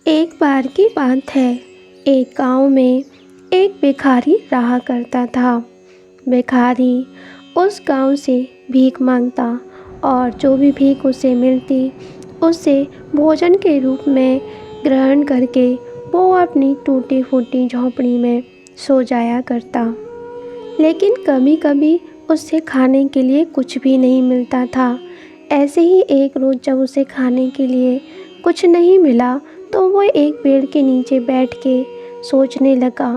एक बार की बात है। एक गांव में एक भिखारी रहा करता था। भिखारी उस गांव से भीख मांगता और जो भी भीख उसे मिलती उसे भोजन के रूप में ग्रहण करके वो अपनी टूटी फूटी झोंपड़ी में सो जाया करता। लेकिन कभी कभी उसे खाने के लिए कुछ भी नहीं मिलता था। ऐसे ही एक रोज़ जब उसे खाने के लिए कुछ नहीं मिला तो वो एक पेड़ के नीचे बैठ के सोचने लगा,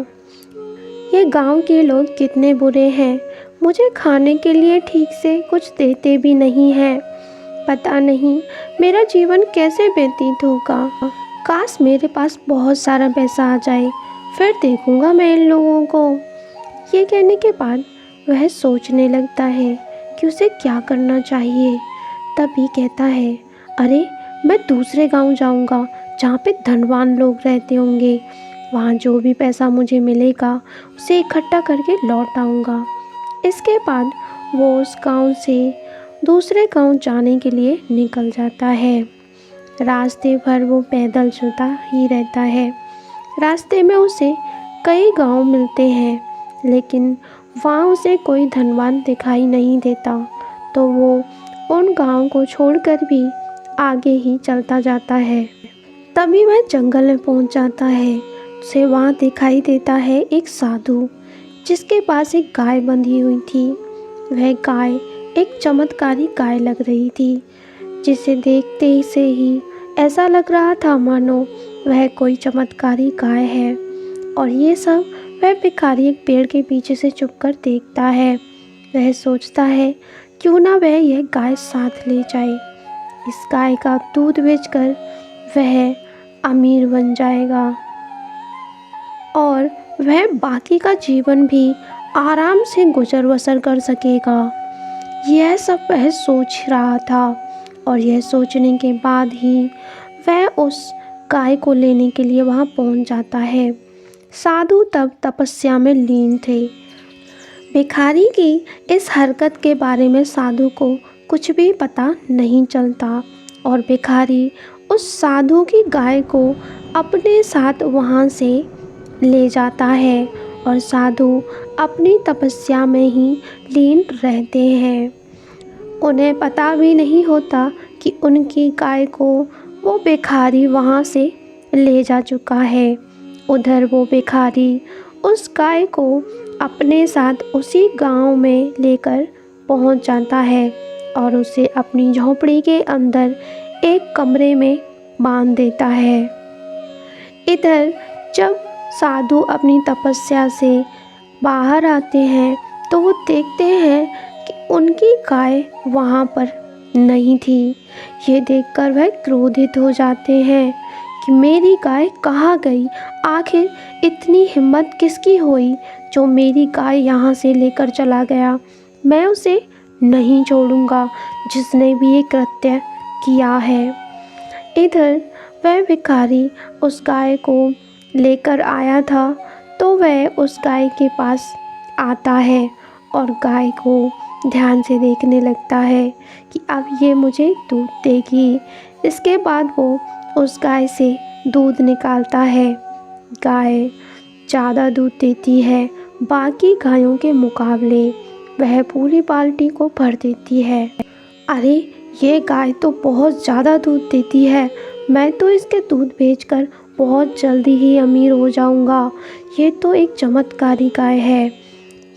ये गांव के लोग कितने बुरे हैं। मुझे खाने के लिए ठीक से कुछ देते भी नहीं हैं। पता नहीं मेरा जीवन कैसे व्यतीत होगा। काश मेरे पास बहुत सारा पैसा आ जाए, फिर देखूंगा मैं इन लोगों को। ये कहने के बाद वह सोचने लगता है कि उसे क्या करना चाहिए। तभी कहता है, अरे मैं दूसरे गांव जाऊंगा जहाँ पे धनवान लोग रहते होंगे। वहाँ जो भी पैसा मुझे मिलेगा उसे इकट्ठा करके लौट आऊँगा। इसके बाद वो उस गांव से दूसरे गांव जाने के लिए निकल जाता है। रास्ते भर वो पैदल चलता ही रहता है। रास्ते में उसे कई गांव मिलते हैं, लेकिन वहाँ उसे कोई धनवान दिखाई नहीं देता। तो वो उन गांव को छोड़कर भी आगे ही चलता जाता है। तभी वह जंगल में पहुंच जाता है। उसे वहाँ दिखाई देता है एक साधु, जिसके पास एक गाय बंधी हुई थी। वह गाय एक चमत्कारी गाय लग रही थी, जिसे देखते ही से ही ऐसा लग रहा था मानो वह कोई चमत्कारी गाय है। और ये सब वह भिखारी एक पेड़ के पीछे से छुपकर देखता है। वह सोचता है क्यों ना वह यह गाय साथ ले जाए। इस गाय का दूध बेचकर वह अमीर बन जाएगा और वह बाकी का जीवन भी आराम से गुजर बसर कर सकेगा। यह सब वह सोच रहा था और यह सोचने के बाद ही वह उस गाय को लेने के लिए वहां पहुंच जाता है। साधु तब तपस्या में लीन थे। भिखारी की इस हरकत के बारे में साधु को कुछ भी पता नहीं चलता और भिखारी उस साधु की गाय को अपने साथ वहां से ले जाता है और साधु अपनी तपस्या में ही लीन रहते हैं। उन्हें पता भी नहीं होता कि उनकी गाय को वो भिखारी वहाँ से ले जा चुका है। उधर वो भिखारी उस गाय को अपने साथ उसी गांव में लेकर पहुँच जाता है और उसे अपनी झोंपड़ी के अंदर एक कमरे में बांध देता है। इधर जब साधु अपनी तपस्या से बाहर आते हैं तो वो देखते हैं कि उनकी गाय वहाँ पर नहीं थी। ये देखकर वह क्रोधित हो जाते हैं कि मेरी गाय कहाँ गई। आखिर इतनी हिम्मत किसकी हुई जो मेरी गाय यहाँ से लेकर चला गया। मैं उसे नहीं छोड़ूंगा जिसने भी ये कृत्य किया है। इधर वह भिखारी उस गाय को लेकर आया था तो वह उस गाय के पास आता है और गाय को ध्यान से देखने लगता है कि अब ये मुझे दूध देगी। इसके बाद वो उस गाय से दूध निकालता है। गाय ज़्यादा दूध देती है बाकी गायों के मुकाबले। वह पूरी बाल्टी को भर देती है। अरे ये गाय तो बहुत ज़्यादा दूध देती है। मैं तो इसके दूध बेचकर बहुत जल्दी ही अमीर हो जाऊंगा। ये तो एक चमत्कारी गाय है।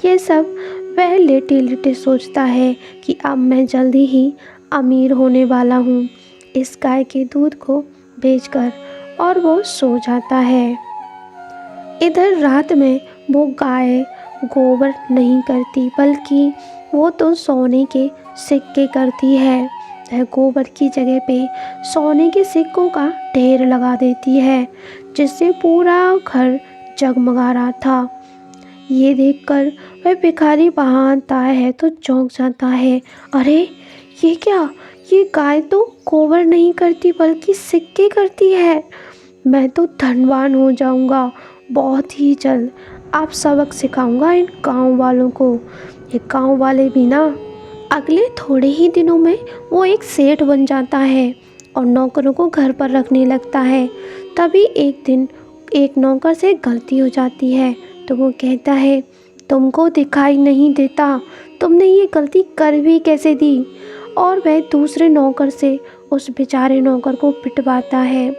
ये सब वह लेटे लेटे सोचता है कि अब मैं जल्दी ही अमीर होने वाला हूँ इस गाय के दूध को बेचकर, और वो सो जाता है। इधर रात में वो गाय गोबर नहीं करती बल्कि वो तो सोने के सिक्के करती है। वह गोबर की जगह पे सोने के सिक्कों का ढेर लगा देती है, जिससे पूरा घर जगमगा रहा था। ये देखकर वह भिखारी वहाँ आता है तो चौंक जाता है। अरे ये क्या, ये गाय तो गोबर नहीं करती बल्कि सिक्के करती है। मैं तो धनवान हो जाऊंगा बहुत ही जल्द। आप सबक सिखाऊंगा इन गांव वालों को। ये गांव वाले भी ना। अगले थोड़े ही दिनों में वो एक सेठ बन जाता है और नौकरों को घर पर रखने लगता है। तभी एक दिन एक नौकर से गलती हो जाती है, तो वो कहता है, तुमको दिखाई नहीं देता, तुमने ये गलती कर भी कैसे दी। और वह दूसरे नौकर से उस बेचारे नौकर को पिटवाता है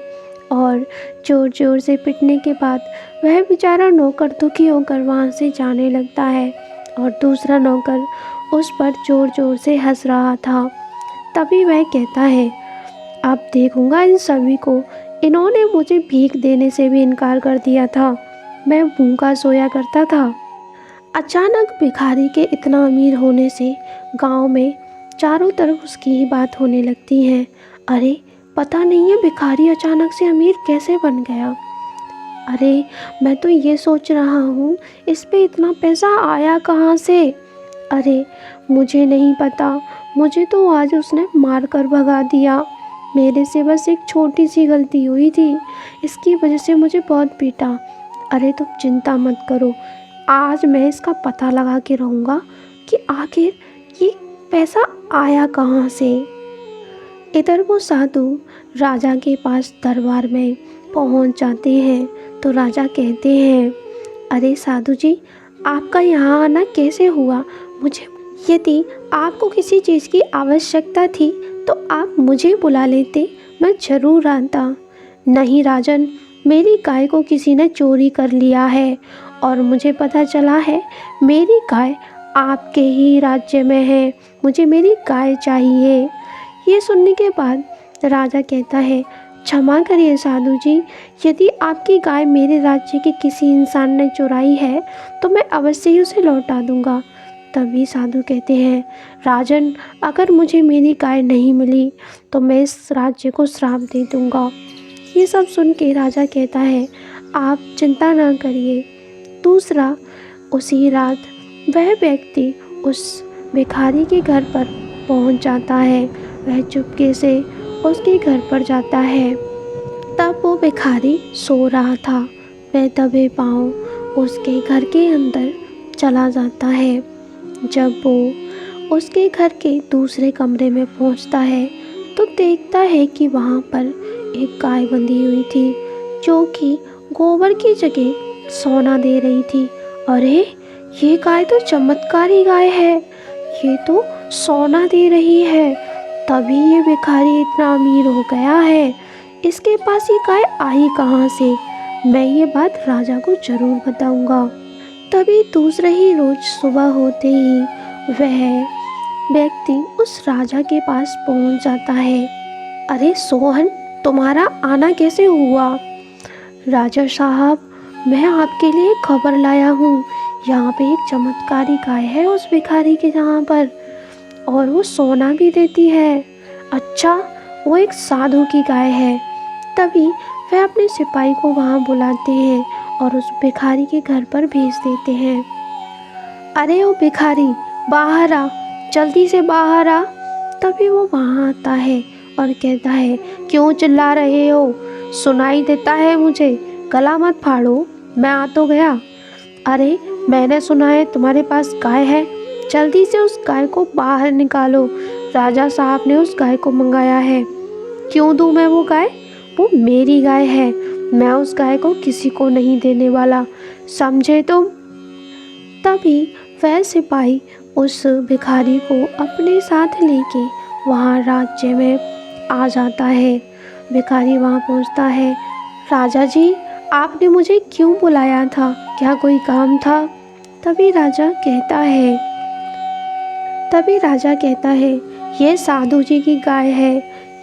और ज़ोर ज़ोर से पिटने के बाद वह बेचारा नौकर दुखी होकर वहाँ से जाने लगता है और दूसरा नौकर उस पर ज़ोर ज़ोर से हंस रहा था। तभी वह कहता है, अब देखूँगा इन सभी को, इन्होंने मुझे भीख देने से भी इनकार कर दिया था, मैं भूखा सोया करता था। अचानक भिखारी के इतना अमीर होने से गांव में चारों तरफ उसकी ही बात होने लगती है। अरे पता नहीं है भिखारी अचानक से अमीर कैसे बन गया। अरे मैं तो ये सोच रहा हूँ इस पे इतना पैसा आया कहाँ से। अरे मुझे नहीं पता, मुझे तो आज उसने मार कर भगा दिया। मेरे से बस एक छोटी सी गलती हुई थी, इसकी वजह से मुझे बहुत पीटा। अरे तुम चिंता मत करो, आज मैं इसका पता लगा के रहूँगा कि आखिर ये पैसा आया कहाँ से। इधर वो साधु राजा के पास दरबार में पहुँच जाते हैं तो राजा कहते हैं, अरे साधु जी, आपका यहाँ आना कैसे हुआ। मुझे यदि आपको किसी चीज़ की आवश्यकता थी तो आप मुझे बुला लेते, मैं ज़रूर आता। नहीं राजन, मेरी गाय को किसी ने चोरी कर लिया है और मुझे पता चला है मेरी गाय आपके ही राज्य में है, मुझे मेरी गाय चाहिए। ये सुनने के बाद राजा कहता है, क्षमा करिए साधु जी, यदि आपकी गाय मेरे राज्य के किसी इंसान ने चुराई है तो मैं अवश्य ही उसे लौटा दूंगा। तभी साधु कहते हैं, राजन, अगर मुझे मेरी गाय नहीं मिली तो मैं इस राज्य को श्राप दे दूंगा। ये सब सुन के राजा कहता है, आप चिंता ना करिए। दूसरा, उसी रात वह व्यक्ति उस भिखारी के घर पर पहुंच जाता है। वह चुपके से उसके घर पर जाता है। तब वो भिखारी सो रहा था। वह दबे पाँव उसके घर के अंदर चला जाता है। जब वो उसके घर के दूसरे कमरे में पहुंचता है तो देखता है कि वहाँ पर एक गाय बंधी हुई थी जो कि गोबर की जगह सोना दे रही थी। अरे ये गाय तो चमत्कारी गाय है, ये तो सोना दे रही है, तभी ये भिखारी इतना अमीर हो गया है। इसके पास ये गाय आई कहाँ से, मैं ये बात राजा को ज़रूर बताऊंगा। तभी दूसरे ही रोज़ सुबह होते ही वह व्यक्ति उस राजा के पास पहुंच जाता है। अरे सोहन, तुम्हारा आना कैसे हुआ। राजा साहब, मैं आपके लिए खबर लाया हूँ, यहाँ पे एक चमत्कारी गाय है उस भिखारी के यहाँ पर, और वो सोना भी देती है। अच्छा, वो एक साधु की गाय है। तभी वह अपने सिपाही को वहाँ बुलाते हैं और उस भिखारी के घर पर भेज देते हैं। अरे ओ भिखारी, बाहर आ, जल्दी से बाहर आ। तभी वो वहाँ आता है और कहता है, क्यों चिल्ला रहे हो, सुनाई देता है मुझे, गला मत फाड़ो, मैं आ तो गया। अरे मैंने सुना है तुम्हारे पास गाय है, जल्दी से उस गाय को बाहर निकालो, राजा साहब ने उस गाय को मंगाया है। क्यों दूँ मैं वो गाय, वो मेरी गाय है, मैं उस गाय को किसी को नहीं देने वाला, समझे तुम। तभी वह सिपाही उस भिखारी को अपने साथ लेके वहाँ राज्य में आ जाता है। भिखारी वहाँ पहुँचता है। राजा जी, आपने मुझे क्यों बुलाया था, क्या कोई काम था। तभी राजा कहता है, ये साधु जी की गाय है,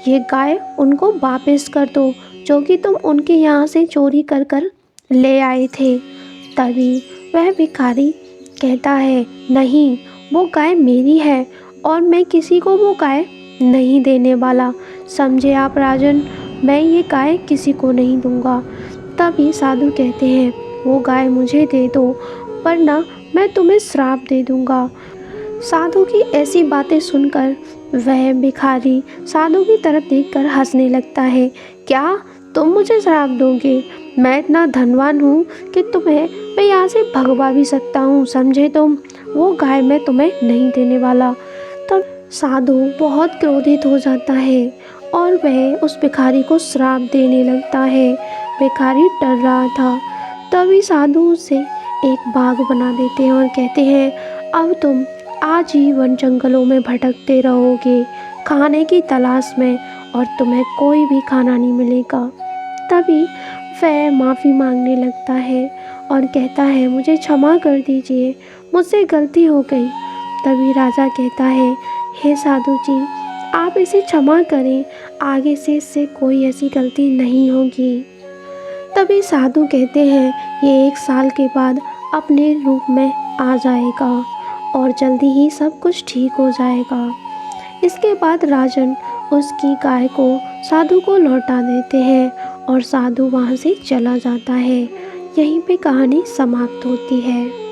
ये गाय उनको वापस कर दो जो कि तुम उनके यहाँ से चोरी कर कर ले आए थे। तभी वह भिखारी कहता है, नहीं, वो गाय मेरी है और मैं किसी को वो गाय नहीं देने वाला, समझे आप राजन, मैं ये गाय किसी को नहीं दूंगा। तभी साधु कहते हैं, वो गाय मुझे दे दो वरना मैं तुम्हें श्राप दे दूंगा। साधु की ऐसी बातें सुनकर वह भिखारी साधु की तरफ देखकर हंसने लगता है। क्या तुम मुझे श्राप दोगे, मैं इतना धनवान हूँ कि मैं यहाँ से भगवा भी सकता हूँ, समझे तुम, वो गाय मैं तुम्हें नहीं देने वाला। तब साधु बहुत क्रोधित हो जाता है और वह उस भिखारी को श्राप देने लगता है। भिखारी डर रहा था। तभी साधु उसे एक बाग बना देते हैं और कहते हैं, अब तुम आजीवन जंगलों में भटकते रहोगे खाने की तलाश में, और तुम्हें कोई भी खाना नहीं मिलेगा। तभी वह माफ़ी मांगने लगता है और कहता है, मुझे क्षमा कर दीजिए, मुझसे गलती हो गई। तभी राजा कहता है, हे साधु जी, आप इसे क्षमा करें, आगे से इससे कोई ऐसी गलती नहीं होगी। तभी साधु कहते हैं, ये 1 साल के बाद अपने रूप में आ जाएगा और जल्दी ही सब कुछ ठीक हो जाएगा। इसके बाद राजन उसकी गाय को साधु को लौटा देते हैं और साधु वहाँ से चला जाता है। यहीं पे कहानी समाप्त होती है।